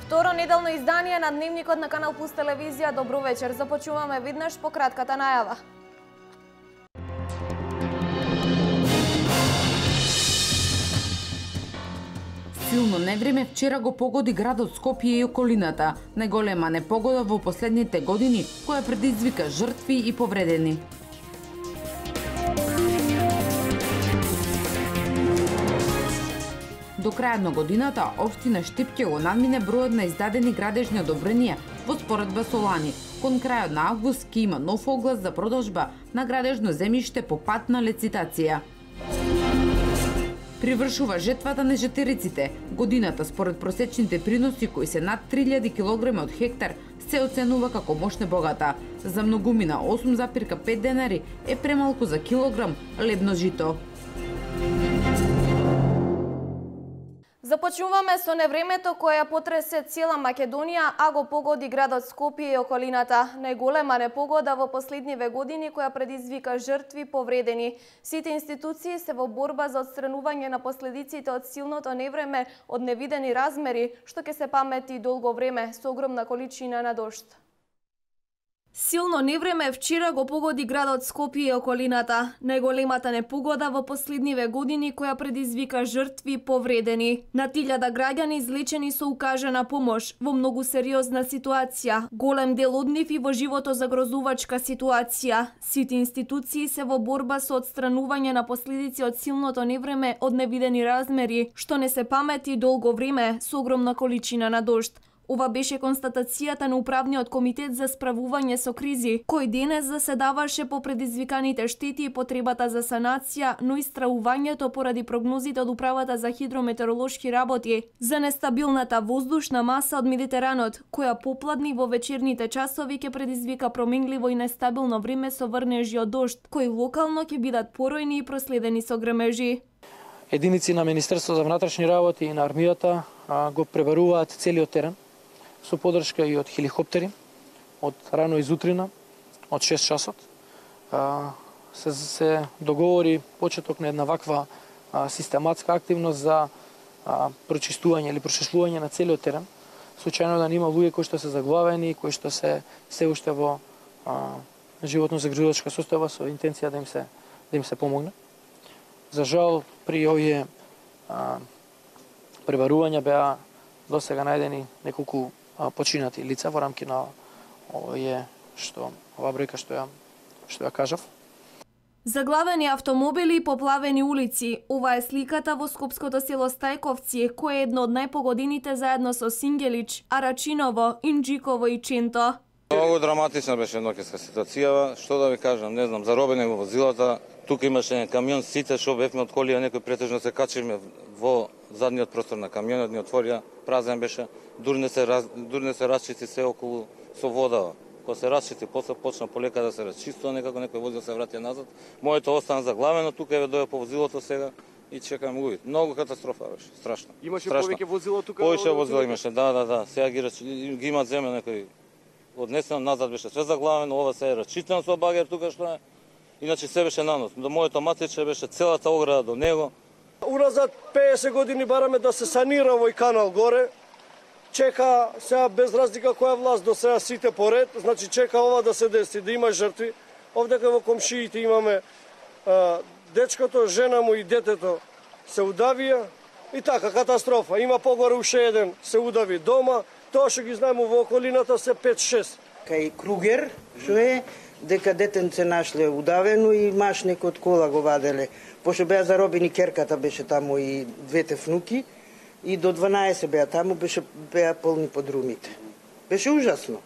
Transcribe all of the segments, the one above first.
Второ неделно издание на Дневникот на Канал Плюс телевизија. Добро вечер. Започнуваме веднаш по кратката најава. Силно невреме вчера го погоди градот Скопје и околината. Најголема непогода во последните години, која предизвика жртви и повредени. До крајот на годината, општина Штип го надмине бројот на издадени градежни одобренија во споредба со лани. Кон крајот на август ќе има нов оглас за продолжба на градежно земјиште по пат на лицитација. Привршува жетвата на жетериците. Годината според просечните приноси кои се над 3000 кг од хектар се оценува како мощно богата. За многумина 8,5 денари е премалку за килограм лебно жито. Започнуваме со невремето кое потресе цела Македонија, а го погоди градот Скопје и околината. Најголема непогода во последниве години која предизвика жртви повредени. Сите институции се во борба за отстранување на последиците од силното невреме од невидени размери, што ќе се памети долго време со огромна количина на дожд. Силно невреме вчера го погоди градот Скопје и околината. Најголемата непогода во последниве години која предизвика жртви и повредени. На 1000 граѓани излечени со укажана помош во многу сериозна ситуација. Голем дел од нив и во живото загрозувачка ситуација. Сите институции се во борба со отстранување на последици од силното невреме од невидени размери, што не се памети долго време со огромна количина на дожд. Ова беше констатацијата на Управниот комитет за справување со кризи, кој денес заседаваше по предизвиканите штети и потребата за санација, но и стравувањето поради прогнозите од Управата за хидрометеоролошки работи за нестабилната воздушна маса од Медитеранот, која попладни во вечерните часови ќе предизвика променливо и нестабилно време со врнежи од дожд, кои локално ќе бидат поројни и проследени со грмежи. Единици на Министерството за внатрешни работи и на армијата го пребаруваат целиот терен со поддршка и од хеликоптери, од рано изутрина, од 6 часот. Се договори почеток на една ваква систематска активност за прочистување или прошешлување на целиот терен. Случајно да нема луѓе кои што се заглавени, кои што се уште во животно загрижувачка состојба со интенција да им се помогне. За жал, при овие пребарувања беа досега најдени неколку починати лица во рамки на оваа бројка што ја кажав. Заглавени автомобили и поплавени улици. Ова е сликата во скопското село Стајковци, кое е едно од најпогодените заедно со Сингелич, Арачиново, Инџиково и Ченто. Многу драматична беше ноќеска ситуација, што да ви кажам, не знам, заробени во возилата. Тука имаше камион, сите што бевме од колија, некој претежно се качиме во задниот простор на камионот, ни отворија, празен беше, дурне се расчисти се околу со вода. Кога се расчисти, после почна полека да се расчистува, некако некој возил се вратија назад. Моето остана заглавено, тука еве доја по возилото сега и чекам луѓе. Многу катастрофа беше, страшно. Имаше повеќе возила тука? Повеќе возила имаше, да. Сега ги имаат земја некој однесено назад, беше све заглавено, ова се е расчистено со багер тука што е. Иначе се беше нанос. До моето матиче беше целата ограда до него. Уназад 50 години бараме да се санира овој канал горе. Чека сега без разлика која власт до сега сите поред, значи чека ова да се деси, да има жртви. Овдека во комшиите имаме дечкото, жена му и детето се удавија и така катастрофа. Има погоре уште еден се удави дома. Тоа што ги знаеме во околината се 5-6. Кај Кругер, што е, дека детенце нашле удавено и маш некој од кола го ваделе. Пошто беа заробени, керката беше таму и двете внуки, и до 12 беа таму, беа полни подрумите. Беше ужасно.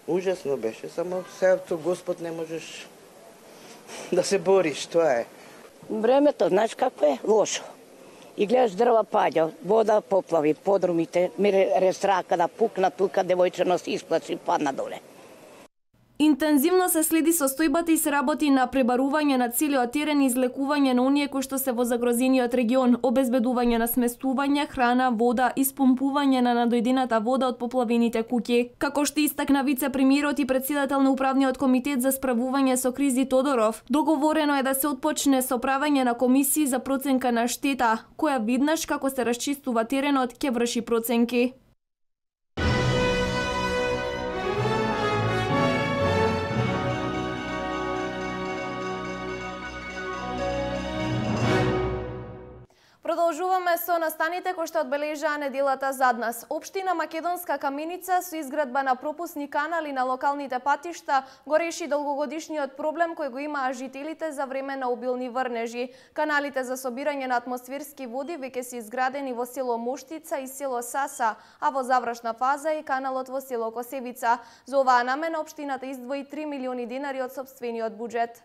Ужасно беше, само сега со Господ не можеш да се бориш, тоа е. Времето, знаеш какво е? Лошо. И гледаш дрва паѓа, вода поплави, подрумите, рестрака да пукна тука, девојче се исплачи и падна доле. Интензивно се следи состојбата и се работи на пребарување на целиот терен и излекување на оние кои што се во загрозениот регион, обезбедување на сместување, храна, вода и спомпување на надојдената вода од поплавените куќи. Како што истакна вице-премиерот и претседател на Управниот комитет за справување со кризи Тодоров, договорено е да се отпочне со правење на комисии за проценка на штета, која виднаш како се расчистува теренот ќе врши проценки. Продолжуваме со настаните кои што одбележаа неделата зад нас. Општина Македонска Каменица со изградба на пропусни канали на локалните патишта го реши долгогодишниот проблем кој го имаа жителите за време на обилни врнежи. Каналите за собирање на атмосферски води веќе се изградени во село Моштица и село Саса, а во завршна фаза е каналот во село Косевица. За оваа намена општината издвои 3 милиони денари од сопствениот буџет.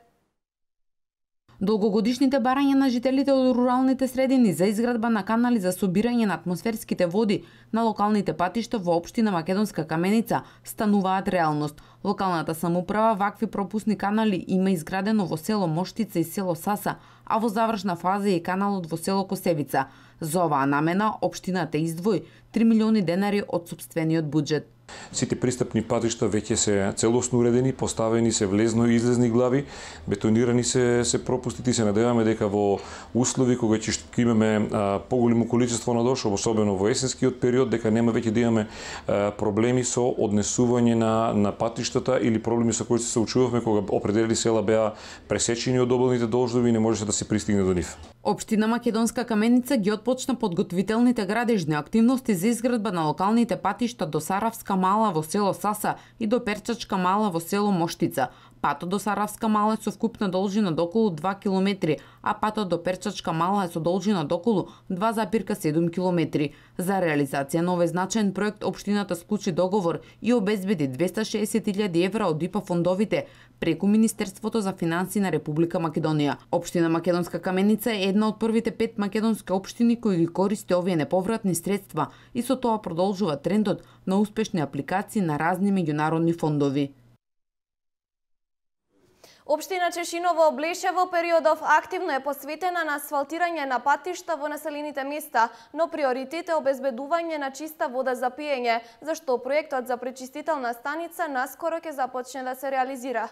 Долгогодишните барања на жителите од руралните средини за изградба на канали за собирање на атмосферските води на локалните патишта во општина Македонска Каменица стануваат реалност. Локалната самоуправа вакви пропусни канали има изградено во село Моштица и село Саса, а во завршна фаза е каналот во село Косевица. За оваа намена општината издвои 3 милиони денари од сопствениот буџет. Сите пристапни патишта веќе се целосно уредени, поставени се влезно и излезни глави, бетонирани се пропустите и се надеваме дека во услови кога ќе имаме поголемо количество на дошол, особено во есенскиот период, дека нема веќе да имаме проблеми со однесување на патиштата или проблеми со кои се соочувавме кога определени села беа пресечени од обилните должнови и не можеше да се пристигне до нив. Општина Македонска Каменица ги отпочна подготвителните градежни активности за изградба на локалните патишта до Саравска мала во село Саса и до Перчачка мала во село Моштица. Патот до Саравска мала е со вкупна должина до околу 2 км, а патот до Перчачка мала е со должина до околу 2,7 км. За реализација на овој значаен проект општината склучи договор и обезбеди 260.000 евра од ИПА фондовите преку Министерството за финансии на Република Македонија. Општина Македонска Каменица е една од првите 5 македонски општини кои ги користи овие неповратни средства и со тоа продолжува трендот на успешни апликации на разни меѓународни фондови. Општина Чешиново Облешево периодов активно е посветена на асфалтирање на патишта во населените места, но приоритет е обезбедување на чиста вода за пиење, зашто проектот за пречистителна станица наскоро ќе започне да се реализира.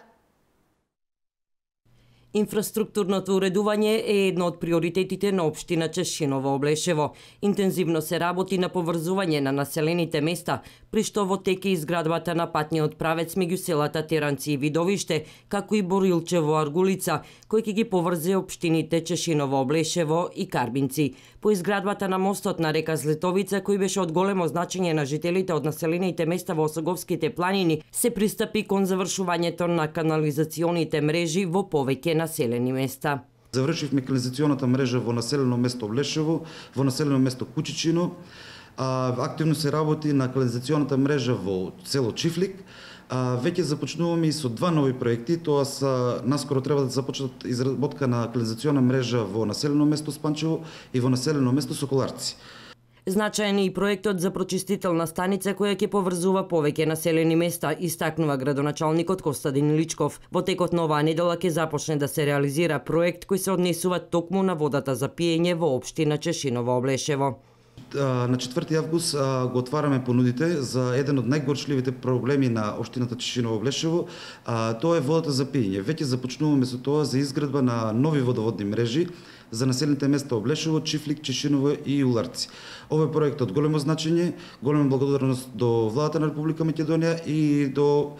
Инфраструктурното уредување е едно од приоритетите на општина Чешиново Облешево. Интензивно се работи на поврзување на населените места, при што во тек е изградбата на патниот правец меѓу селата Теранци и Видовиште, како и Борилчево Аргулица, кој ќе ги поврзе општините Чешиново Облешево и Карбинци. По изградбата на мостот на река Злетовица, кој беше од големо значење на жителите од населените места во Осоговските планини, се пристапи кон завршувањето на канализационите мрежи во повеќе населени места. Завршивме канализационата мрежа во населено место Облешево, во населено место Кучичино. Активно се работи на канализационата мрежа во село Чифлик. Веќе започнуваме и со два нови проекти, тоа са наскоро треба да започнат изработка на канализациона мрежа во населено место Спанчево и во населено место Соколарци. Значаен е и проектот за прочистителна станица која ќе поврзува повеќе населени места, истакнува градоначалникот Костадин Личков. Во текот на оваа недела ќе започне да се реализира проект кој се однесува токму на водата за пиење во општина Чешиново Облешево. На 4 август го отвараме понудите за еден од најгорчливите проблеми на општината Чешиново Облешево, тоа е водата за пиење. Веќе започнуваме со тоа за изградба на нови водоводни мрежи за населените места Облешево, Чифлик, Чешиново и Уларци. Овој проект од големо значење, голема благодарност до владата на Република Македонија и до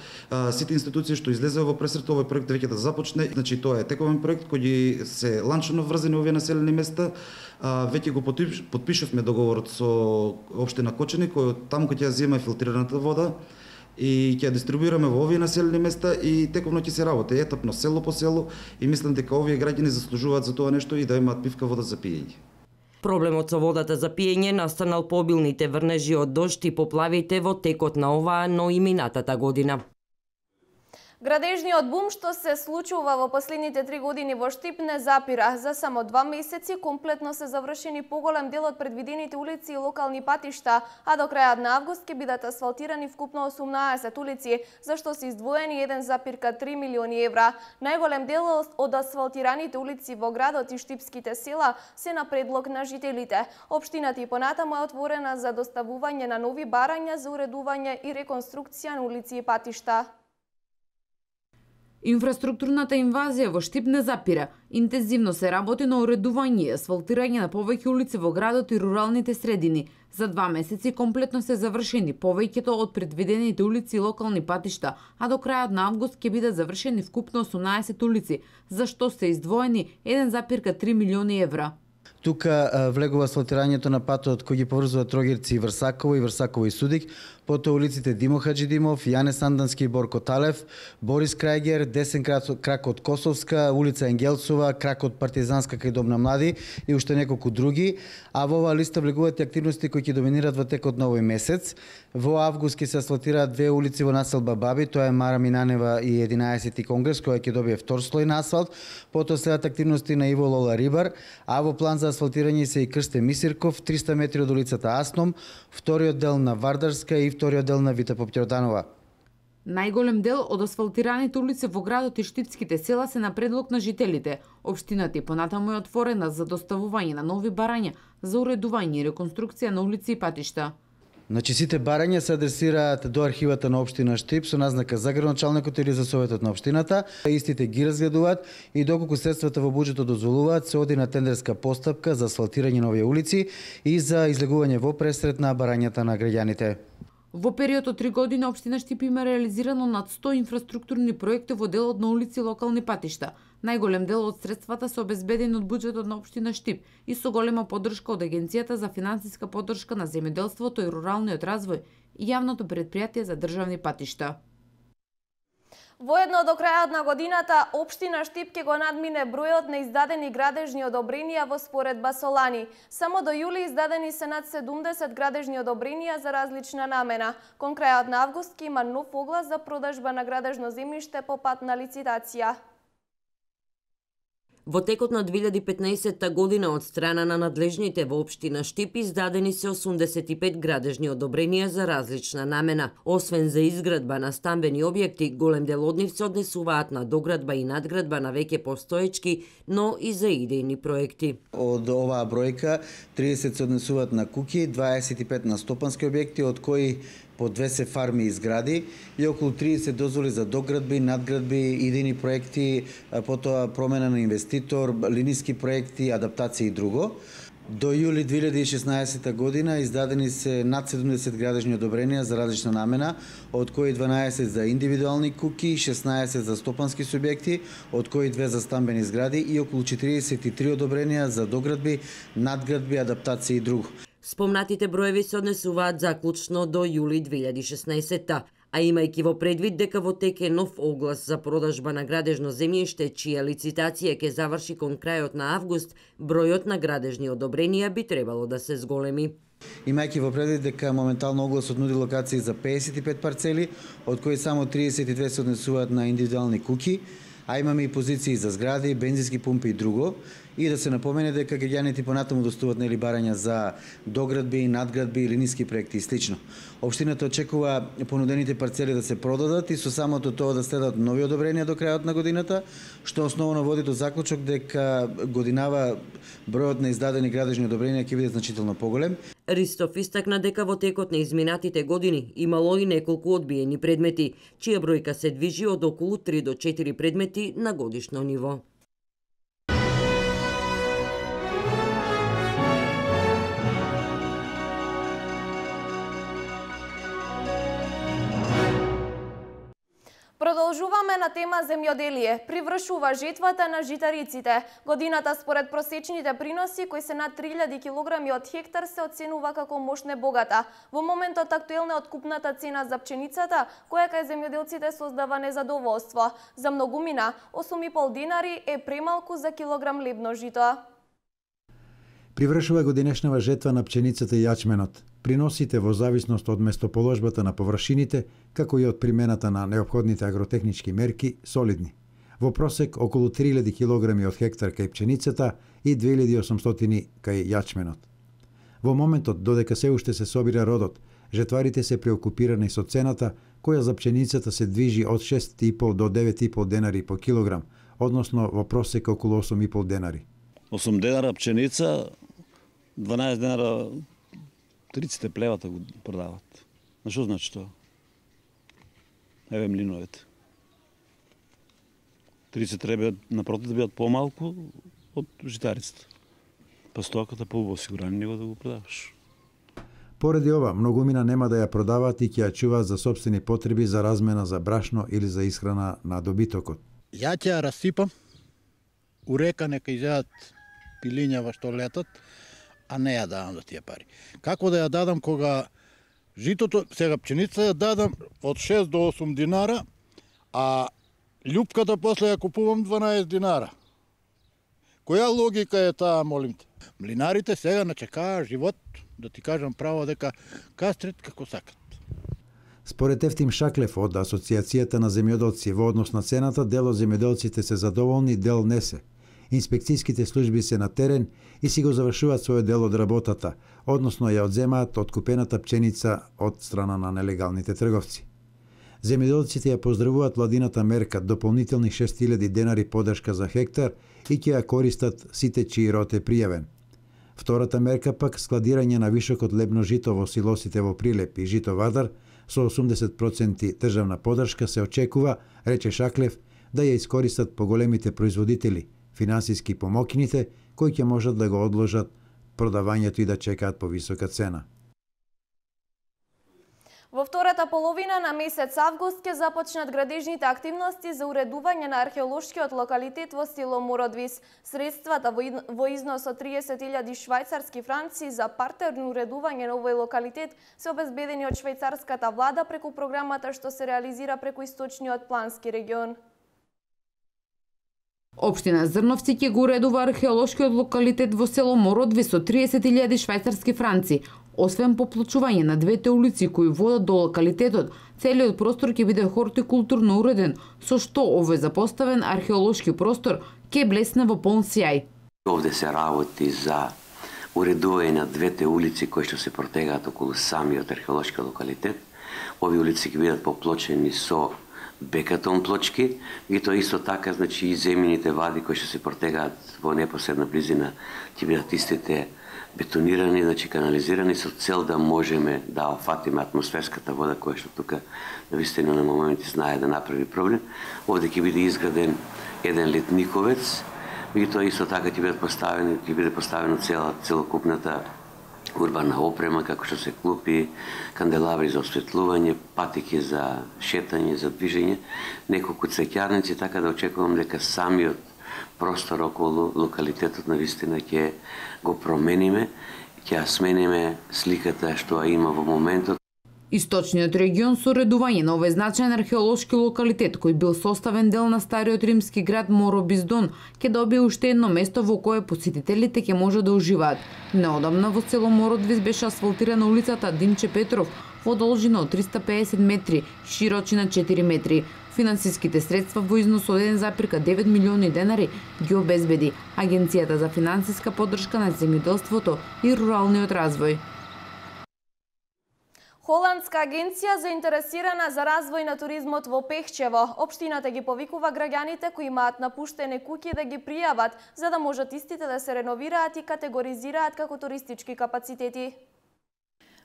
сите институции што излезеа во пресрет овој проект веќе да започне. Значи тоа е тековен проект кој ги се ланчано врзани овие населени места. Веќе го потпишавме договорот со општина Кочани, кој таму кој ќе ја зема филтрираната вода и ќе ја дистрибуираме во овие населени места и тековно ќе се работи етапно село по село и мислам дека овие граѓани заслужуваат за тоа нешто и да имаат пивка вода за пиење. Проблемот со водата за пиење настанал по обилните врнежи од дожд и поплавите во текот на оваа, но и минатата година. Градежниот бум што се случува во последните 3 години во Штип не запира. За само 2 месеци комплетно се завршени поголем дел од предвидените улици и локални патишта, а до крајот на август ќе бидат асфалтирани вкупно 18 улици, за што се издвоени 1,3 милиони евра. Најголем дел од асфалтираните улици во градот и штипските села се на предлог на жителите. Општината и понатаму е отворена за доставување на нови барања за уредување и реконструкција на улици и патишта. Инфраструктурната инвазија во Штип не запира. Интензивно се работи на уредување и асфалтирање на повеќе улици во градот и руралните средини. За 2 месеци комплетно се завршени повеќето од предвидените улици и локални патишта, а до крајот на август ќе бидат завршени вкупно 18 улици, за што се издвоени 1,3 милиони евра. Тука влегува асфалтирањето на патот кој ги поврзува Трогирци и Врсаково и Судик, потоа улиците Димо Хаджидимов, Јане Сандански и Борко Талев, Борис Крајгер, десен крак од Косовска, улица Енгелсова, крак од Партизанска кај Дом на млади и уште неколку други, а во оваа листа влегуваат и активности кои ќе доминираат во текот на овој месец. Во август ќе се асфалтираат две улици во населба Баби, тоа е Мара Минанева и 11 Конгрес, која ќе добие втор слој на асфалт, потоа следат активности на Иво Лола Рибар, а во план за асфалтирање се и Крстен Мисирков, 300 метри од улицата Асном, вториот дел на Вардарска и вториот дел на Вита Попјорданова. Најголем дел од асфалтираните улици во градот и штипските села се на предлог на жителите. Општината и понатаму е отворена за доставување на нови барања за уредување и реконструкција на улици и патишта. Значи сите барања се адресираат до архивата на општина Штип со назнака за градоначалникот или за советот на општината. Истите ги разгледуваат и доколку средствата во буџетот дозволуваат, се оди на тендерска постапка за асфалтирање на овие улици и за излегување во пресрет на барањата на граѓаните. Во период од 3 години општина Штип има реализирано над 100 инфраструктурни проекти во делот на улици и локални патишта. Најголем дел од средствата се обезбедени од буџетот на општина Штип и со голема поддршка од Агенцијата за финансиска поддршка на земјоделството и руралниот развој и јавното претпријатие за државни патишта. Воедно до крајот на годината, општина Штип ќе го надмине бројот на издадени градежни одобренија во споредба со лани. Само до јули издадени се над 70 градежни одобренија за различна намена. Кон крајот на август ќе има нов оглас за продажба на градежно земјиште по пат на лицитација. Во текот на 2015 година од страна на надлежните во општина Штип издадени се 85 градежни одобренија за различна намена. Освен за изградба на стамбени објекти, голем дел од нив се однесуваат на доградба и надградба на веќе постоечки, но и за идејни проекти. Од оваа бројка 30 се однесуваат на куќи, 25 на стопански објекти, од кои по 2 се фарми и згради и околу 30 дозволи за доградби, надградби, идејни проекти, потоа промена на инвеститор, линиски проекти, адаптација и друго. До јули 2016 година издадени се над 70 градежни одобренија за различна намена, од кои 12 за индивидуални куќи, 16 за стопански субјекти, од кои 2 за стамбени згради и околу 43 одобренија за доградби, надградби, адаптација и друго. Спомнатите броеви се однесуваат заклучно до јули 2016, а имајќи во предвид дека во тек е нов оглас за продажба на градежно земјиште, чија лицитација ќе заврши кон крајот на август, бројот на градежни одобренија би требало да се зголеми. Имајќи во предвид дека моментално огласот нуди локации за 55 парцели, од кои само 32 се однесуваат на индивидуални куќи, а имаме и позиции за згради, бензински пумпи и друго. И да се напомене дека граѓаните понатаму достуват нели барања за доградби, надградби, линиски проекти и слично. Општината очекува понудените парцели да се продадат и со самото тоа да следат нови одобренија до крајот на годината, што основно води до заклучок дека годинава бројот на издадени градежни одобренија ќе биде значително поголем. Ристов истакна дека во текот на изминатите години имало и неколку одбиени предмети, чија бројка се движи од околу 3 до 4 предмети на годишно ниво. Продолжуваме на тема земјоделие. Привршува жетвата на житариците. Годината според просечните приноси, кои се над 3000 килограми од хектар, се оценува како мощне богата. Во моментот актуелна откупната цена за пченицата, која кај земјоделците создава незадоволство. За многумина 8,5 денари е премалку за килограм лебно жито. Привршува годинешнава жетва на пченицата и јачменот. Приносите во зависност од местоположбата на површините, како и од примената на неопходните агротехнички мерки, солидни. Во просек околу 3000 килограми од хектар кај пченицата и 2800 кај јачменот. Во моментот додека се уште се собира родот, жетварите се преокупирани со цената, која за пченицата се движи од 6,5 до 9,5 денари по килограм, односно во просек околу 8,5 денари. 8 денара пченица, 12 денара триците плевата го продават. На што значи тоа? Еве млиновете. Триците треба напротив да бидат помалку од житарицата. Па стоката по осигурани него да го продаваш. Поради ова, многумина нема да ја продаваат и ќе ја чуваат за сопствени потреби за размена за брашно или за исхрана на добитокот. Ја ќе ја расипам, у река нека изедат пилињава што летат, а не ја дадам до тие пари. Како да ја дадам кога житото, сега пченица ја дадам од 6 до 8 динара, а љупката после ја купувам 12 динара. Која логика е таа, молим те? Млинарите сега начекаа живот, да ти кажам право дека кастрит како сакат. Според Ефтим Шаклев од Асоциацијата на земјоделци во однос на цената, дел од земјоделците се задоволни, дел не се. Инспекцијските служби се на терен и си го завршуваат својот дел од работата, односно ја одземаат откупената пченица од страна на нелегалните трговци. Земјоделците ја поздравуваат владината мерка дополнителни 6000 денари поддршка за хектар и ќе ја користат сите чиј род е пријавен. Втората мерка пак складирање на вишокот лебно жито во силосите во Прилеп и Жито Вардар со 80% државна поддршка се очекува, рече Шаклев, да ја искористат поголемите производители, финансиски помокините, кои ќе можат да го одложат продавањето и да чекаат по висока цена. Во втората половина на месец август ќе започнат градежните активности за уредување на археолошкиот локалитет во село Мородвис. Средствата во износ од 30.000 швајцарски франци за партерно уредување на овој локалитет се обезбедени од швајцарската влада преку програмата што се реализира преку источниот плански регион. Општина Зрновци ќе го уредува археолошкиот локалитет во село Мородвис со 30.000 швајцарски франци. Освен поплачување на двете улици кои водат до локалитетот, целиот простор ќе биде хортикултурно уреден, со што овој запоставен археолошки простор ќе блесне во полн сјај. Овде се работи за уредување на двете улици кои што се протегаат околу самиот археолошки локалитет. Овие улици ќе бидат поплочени со бекатон плочки и тоа исто така, значи и земјините вади кои што се протегаат во непосредна близина ќе бидат истите бетонирани, значи канализирани со цел да можеме да офатиме атмосферската вода која што тука навистина на моменти знае да направи проблем. Овде ќе биде изграден еден летниковец и тоа исто така ќе биде поставено целокупната урбана опрема, како што се клупи, канделабри за осветлување, патики за шетање, за движење, неколку цвеќарници, така да очекувам дека самиот простор околу локалитетот навистина ќе го промениме, ќе ја смениме сликата што ја има во моментот. Источниот регион со уредување на овој значаен археолошки локалитет, кој бил составен дел на стариот римски град Моробиздон, ќе добие уште едно место во кое посетителите ќе може да уживаат. Неодамна во село Мородвис беше асфалтирана улицата Димче Петров во должина од 350 метри, широчина 4 метри. Финансиските средства во износ од 1,9 милиони денари ги обезбеди Агенцијата за финансиска поддршка на земјоделството и руралниот развој. Холандска агенција заинтересирана за развој на туризмот во Пехчево. Општината ги повикува граѓаните кои имаат напуштени куќи да ги пријават, за да можат истите да се реновираат и категоризираат како туристички капацитети.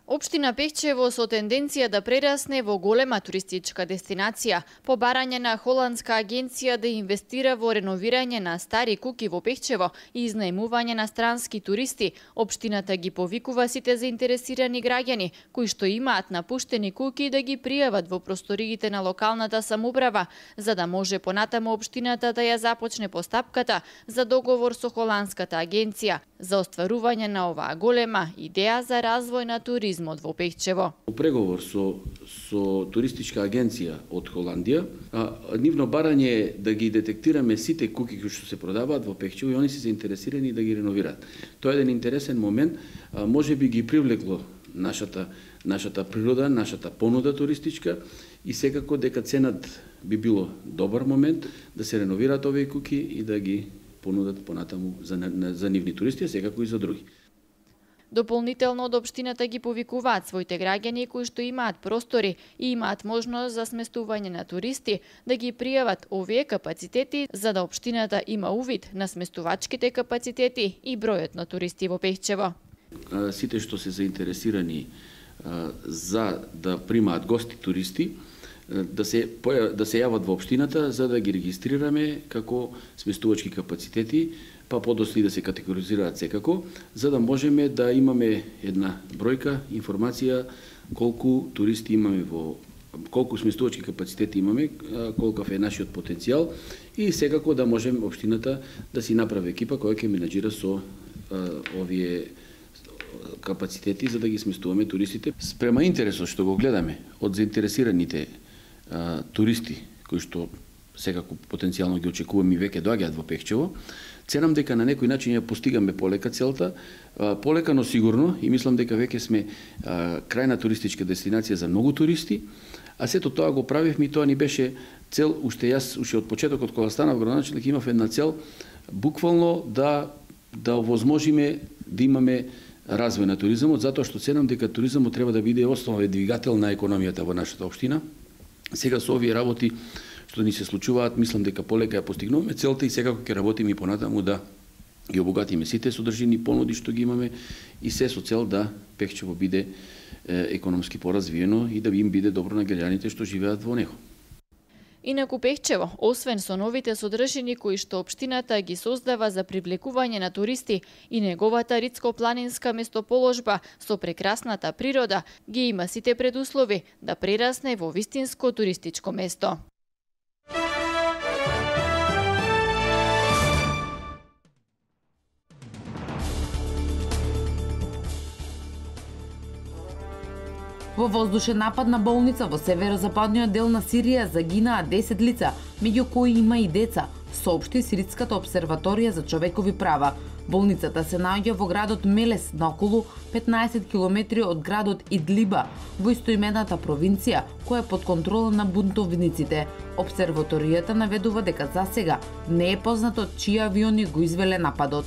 Општина Пехчево со тенденција да прерасне во голема туристичка дестинација, по барање на холандска агенција да инвестира во реновирање на стари куќи во Пехчево и изнаемување на странски туристи, општината ги повикува сите заинтересирани граѓани кои што имаат напуштени куќи да ги пријават во просториите на локалната самоуправа, за да може понатаму општината да ја започне постапката за договор со холандската агенција за остварување на оваа голема идеја за развој на туризмот во Пехчево. Преговор со туристичка агенција од Холандија, нивно барање е да ги детектираме сите куќи кои што се продаваат во Пехчево и они се заинтересирани да ги реновираат. Тоа е еден интересен момент, може би ги привлекло нашата природа, нашата понуда туристичка и секако дека ценат би било добар момент да се реновираат овие куќи и да ги понудат понатаму за нивни туристи, а секако и за други. Дополнително од општината ги повикуваат своите граѓани кои што имаат простори и имаат можност за сместување на туристи да ги пријават овие капацитети за да општината има увид на сместувачките капацитети и бројот на туристи во Пехчево. Сите што се заинтересирани за да примаат гости туристи да се јават во општината за да ги регистрираме како сместувачки капацитети, па подоцна да се категоризираат секако, за да можеме да имаме една бројка, информација колку туристи имаме во колку сместувачки капацитети имаме, колкав е нашиот потенцијал и секако да можем општината да си направи екипа која ќе менаџира со овие капацитети за да ги сместуваме туристите. Спрема интересот што го гледаме од заинтересираните туристи кои што секако потенцијално ги очекуваме и веќе доаѓаат во Пехчево, ценам дека на некој начин ја постигаме полека целта, полека но сигурно и мислам дека веќе сме крајна туристичка дестинација за многу туристи, а сето тоа го правивме и тоа ни беше цел, уште од почетокот кога станав градоначелник имав една цел, буквално да овозможиме да имаме развој на туризмот, затоа што ценам дека туризмот треба да биде основен двигател на економијата во нашата општина. Сега со овие работи што ни се случуваат, мислам дека полека ја постигнуваме целта и секако ќе работиме и понатаму да ги обогатиме сите содржини понуди што ги имаме и се со цел да Пехчево биде економски поразвиено и да им биде добро на граѓаните што живеат во него. Инаку Пехчево, освен со новите содржини кои што општината ги создава за привлекување на туристи и неговата ридско-планинска место-положба со прекрасната природа, ги има сите предуслови да прерасне во вистинско туристичко место. Во воздушен напад на болница во северозападниот дел на Сирија загинаа 10 лица, меѓу кои има и деца, соопшти Сириската обсерваторија за човекови права. Болницата се наоѓа во градот Мелес, на околу 15 километри од градот Идлиба, во истоимената провинција, која е под контрола на бунтовниците. Обсерваторијата наведува дека засега не е познато чии авиони го извеле нападот.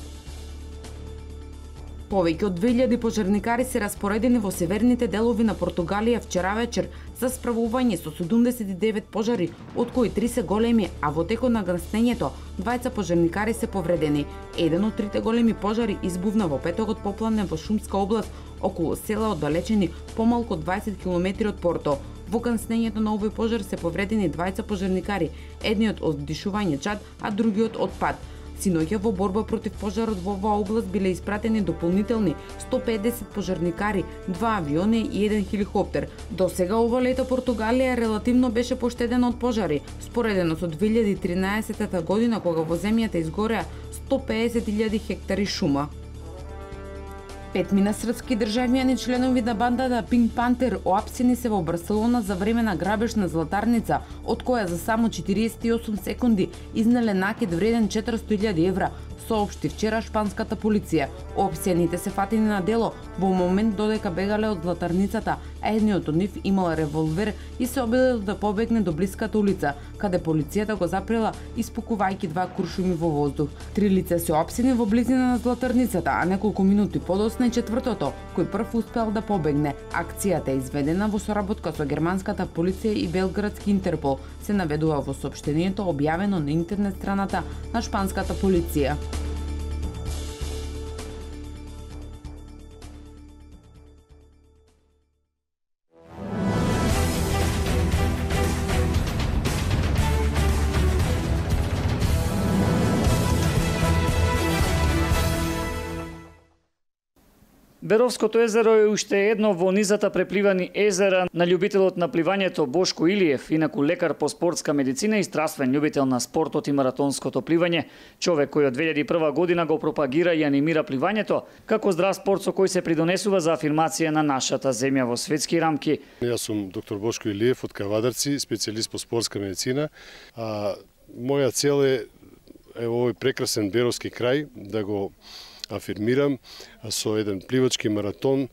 Повеќе од 2000 пожарникари се распоредени во северните делови на Португалија вчера вечер за справување со 79 пожари, од кои 3 се големи, а во текот на гаснењето 2 пожарникари се повредени. Еден од трите големи пожари избувна во петокот попладне во Шумска област, околу села оддалечени помалку од 20 км од Порто. Во гаснењето на овој пожар се повредени 2 пожарникари, едниот од дишување чад, а другиот од пад. Синоќа во борба против пожарот во оваа област биле испратени дополнителни 150 пожарникари, 2 авиони и 1 хеликоптер. До сега ова лето Португалија релативно беше поштедена од пожари, споредено со 2013 година кога во земјата изгореа 150.000 хектари шума. 5 српски државјани членови на бандата Pink Panther оапсени се во Барселона за време на грабеж на златарница, од која за само 48 секунди изнеле накид вреден 400.000 евра, соопшти вчера шпанската полиција. Оапсените се фатени на дело во момент додека бегале од златарницата, а едниот од нив имал револвер и се обидел да побегне до блиската улица, каде полицијата го запрела испукувајќи 2 куршуми во воздух. 3 лица се оапсени во близина на златарницата, а неколку минути подоцна и четвртото, кој прв успел да побегне. Акцијата е изведена во соработка со германската полиција и белградски Интерпол, се наведува во соопштението објавено на интернет страната на шпанската полиција. Беровското езеро е уште едно во низата препливани езера на љубителот на пливањето Бошко Илиев, инаку лекар по спортска медицина и страствен љубител на спортот и маратонското пливање. Човек кој од 2001 година го пропагира и анимира пливањето како здрав спорт со кој се придонесува за афирмација на нашата земја во светски рамки. Јас сум доктор Бошко Илиев од Кавадарци, специјалист по спортска медицина. Моја цел е овој прекрасен Беровски крај да го афирмирам со еден пливачки маратон,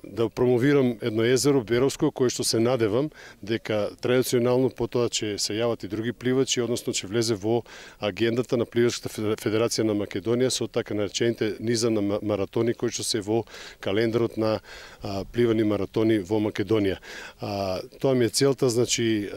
да промовирам едно езеро Беровско, кое што се надевам дека традиционално потоа ќе се јават и други пливачи, односно ќе влезе во агендата на Пливачката федерација на Македонија со така наречените низа на маратони кои што се во календарот на пливани маратони во Македонија. Тоа ми е целта, значи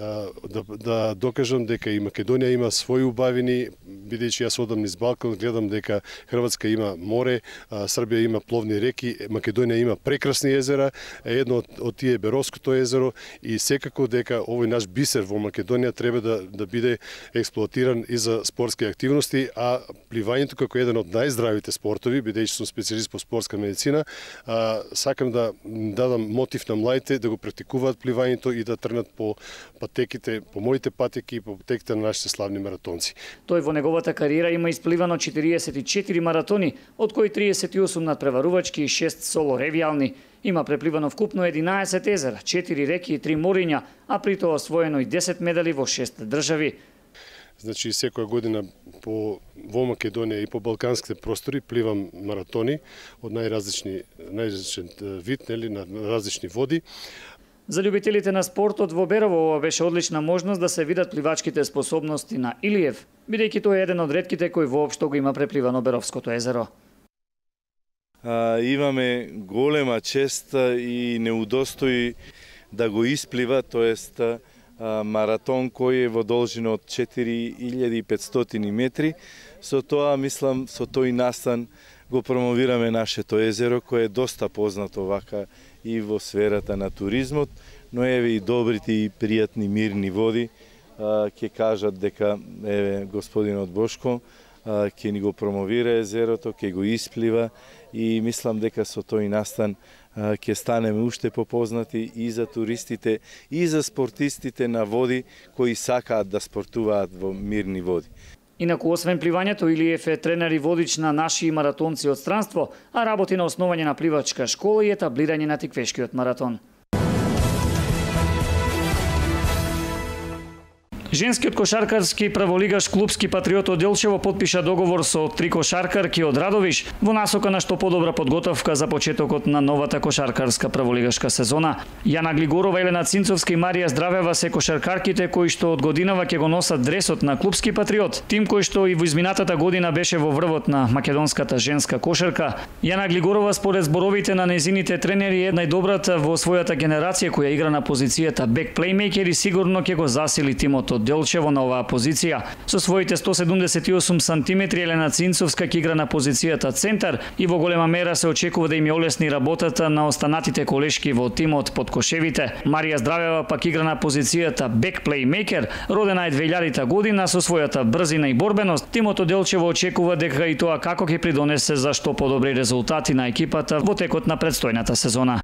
да докажам дека и Македонија има своји убавини, бидејќи јас одам низ Балкан, гледам дека Хрватска има море, Србија има пловни реки, Македонија има прекрасни езера, едно од тие е Беровското езеро и секако дека овој наш бисер во Македонија треба да биде експлоатиран и за спортски активности, а пливањето како еден од најздравите спортови, бидејќи сум специјалист по спортска медицина, сакам да дадам мотив на младите да го практикуваат пливањето и да трнат по патеките, по моите патеки и по патеките на нашите славни маратонци. Тој во неговата кариера има испливано 44 маратони, од кои 38 надпреварувачки и 6 соло ревијални. Има препливано вкупно 11 езера, 4 реки и 3 мориња, а при тоа освоено и 10 медали во 6 држави. Значи, секоја година во Македонија и по балканските простори пливам маратони од најразличен вид, на различни води. За љубителите на спортот во Берово ова беше одлична можност да се видат пливачките способности на Илиев, бидејќи тој е еден од ретките кој воопшто го има препливано Беровското езеро. Имаме голема чест и не удостои да го исплива, тоест маратон кој е во должина од 4500 метри. Со тоа, мислам, со тој настан го промовираме нашето езеро, кое е доста познато вака и во сферата на туризмот, но еве и добрите и пријатни мирни води. Ќе кажат дека еве господинот Бошко ќе ни го промовира езерото, ќе го исплива и мислам дека со тој настан ќе станеме уште попознати и за туристите и за спортистите на води кои сакаат да спортуваат во мирни води. Инаку, освен пливањето, Илиев е тренер и водич на наши маратонци од странство, а работи на основање на пливачка школа и етаблирање на тиквешкиот маратон. Женскиот кошаркарски праволигаш клубски Патриот од Делчево подпиша договор со 3 кошаркарки од Радовиш во насока на што подобра подготовка за почетокот на новата кошаркарска праволигашка сезона. Јана Глигорова, Елена Цинцовска и Марија Здравева се кошаркарките кои што од годинава ќе го носат дресот на клубски Патриот, тим кој што и во изминатата година беше во врвот на македонската женска кошарка. Јана Глигорова според зборовите на незините тренери е најдобрата во својата генерација која игра на позицијата бек плеймејкер и сигурно ќе го засили тимот од Делчево на оваа позиција. Со своите 178 сантиметри Елена Цинцовска ќе игра на позицијата центар и во голема мера се очекува да им ја олесни работата на останатите колешки во тимот под кошевите. Марија Здравева пак игра на позицијата бек плеймејкер, родена е 2000 година со својата брзина и борбеност. Тимот од Делчево очекува дека и тоа како ќе придонесе за што подобри резултати на екипата во текот на предстојната сезона.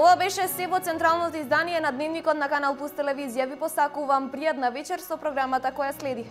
Ова беше се во централното издание на Дневникот на Канал Плюс телевизија. Ви посакувам пријатна вечер со програмата која следи.